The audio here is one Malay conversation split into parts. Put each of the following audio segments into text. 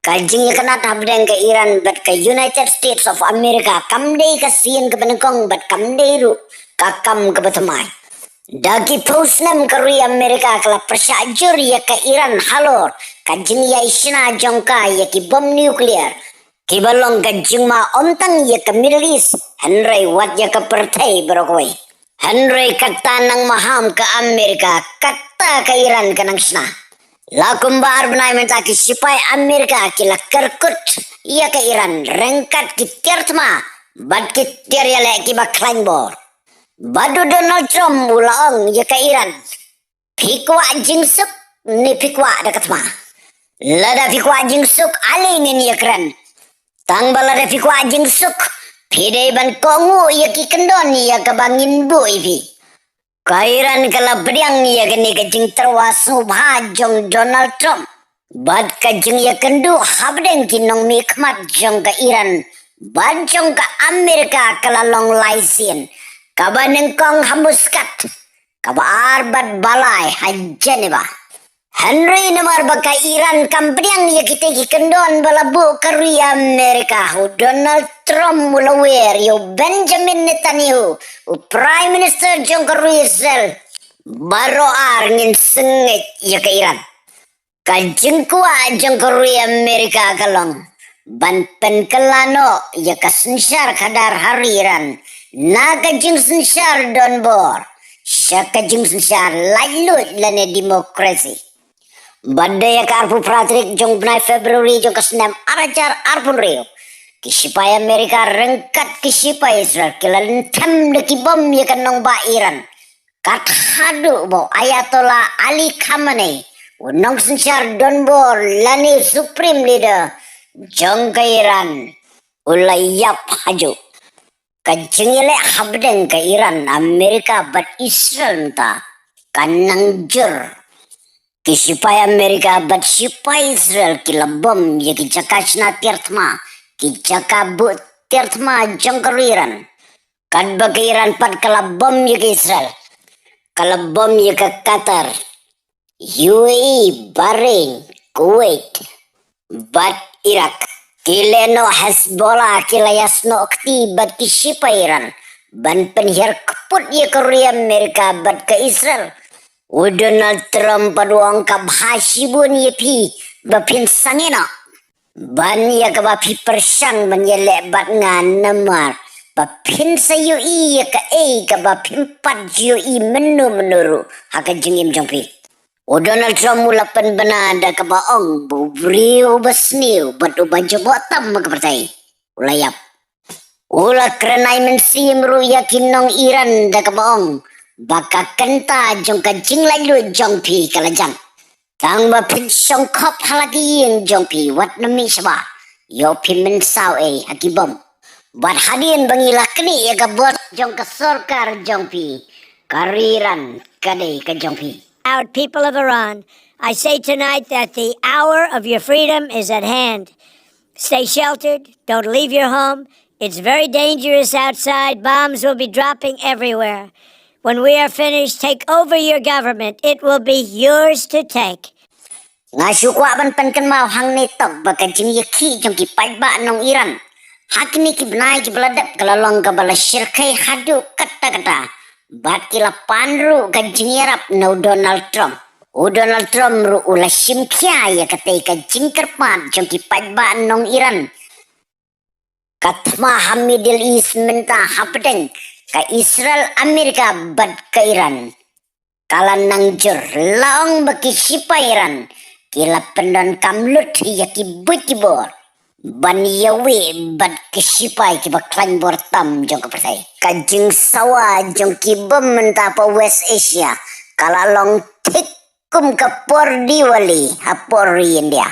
Kajing kanat habdeng ke Iran but ke United States of America kamdei ke siin ke benengkong but kamdei ru kakam ke betemai. Dagi pusnem ke rui Amerika kala persajur ya ke Iran halor kajing ya isna jongka ya ki bom nuklear. Ki balong kajing ma omtang ya ke Middle East Henry wat ya ke pertai berokoi. Henry kata nang maham ke Amerika kata ke Iran ke nang sna. Lakumbar benai minta ki sipai Amerika kila kerkut ia ke Iran rengkat ki tiertma bad ki tier ya le ki baklangbor badu Donald Trump ulang ia ke Iran pikwa jingsuk ni pikwa dekat ma lada pikwa jingsuk alingin ia keren tang balada pikwa jingsuk pidai ban kongu ia ki kendon ia ke bangin bu ipi Kairan kala beriang ya kini kajing terwasu bhajong Donald Trump. Bad kajing ya kendu habdeng kinong mikmat jong ke Iran. Bad jong ke Amerika kala long laisin. Kaba nengkong hambuskat. Kaba arbat balai hajeneba. Henry namar baka Iran kambriang ya kita kendon balabu kari Amerika hu Donald Trump mulawer yo Benjamin Netanyahu u Prime Minister jong kari Israel baro ngin sengit ya ke Iran kajing kuat jong kari Amerika kalong ban pen kelano ya kasensyar kadar hari Iran na kajing sensyar don bor syak kajing sensyar lalut lane demokrasi Badaya ke arpu pratrik jong benai Februari jong kesenam arajar arpun rio. Kisipai Amerika rengkat kisipai Israel kilalentam deki bom ya kenong ba Iran. Kat hadu bo Ayatollah Ali Khamenei. Unong sensyar donbor lani supreme leader jong ke Iran. Ulayap haju. Kajengile habdeng ke Iran Amerika bat Israel ta. Kanang jur. Kisipai Amerika bat sipai Israel kila bom ya kijakashna tiertma kijakabu tiertma jong Iran kan bagi Iran pat kala bom ya ke Israel kala bom ya ke Qatar UAE Bahrain Kuwait bat Iraq kileno Hezbollah kila yasno okti bat kisipai Iran ban penhir keput ya ke Amerika bat ke Israel Donald Trump paduang ka bhasibun yepi bapin sangina ban ya ka bapi persang menyelek bat ngan namar bapin sayu i ka ka bapin pat ju i menuru haka jengim jongpi Donald Trump mulapan benada ka baong bu brio basniu batu baju botam magpertai ulayap ula krenai mensim ru yakinong Iran da ka baong baka kenta jong kajing lalu jong pi kalajang tang ba pin song kop halagi yang jong pi wat nami saba yo pi mensau hakibom bat hadin bangila kini ya gabot jong ka sorkar jong pi kariran kade ka jong pi Out people of Iran, I say tonight that the hour of your freedom is at hand. Stay sheltered, don't leave your home. It's very dangerous outside. Bombs will be dropping everywhere. When we are finished, take over your government. It will be yours to take. Ngasukwa ban penken mau hang netok baka jing yaki jong ki ba nong Iran. Hakini ki benai ki beladap kelalong ka bala syirkai hadu kata-kata. Bat kila panru ka jing yarap no Donald Trump. Donald Trump ru ula simkya ya katay ka jing kerpat jong ki ba nong Iran. Katma ha Middle East menta hapedeng. Ka Israel Amerika bad ke Iran kala nang jur laong baki sipa Iran kila pendon kamlut ya ki butibor ban yawe bad ke sipa ki baklan bor tam jong kepertai kajing sawa jong ki bom mentapa West Asia kala long tikum ke por diwali hapor India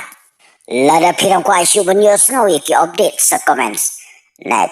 lada pirang kwa asyuban yos ngawi ki update sa comments net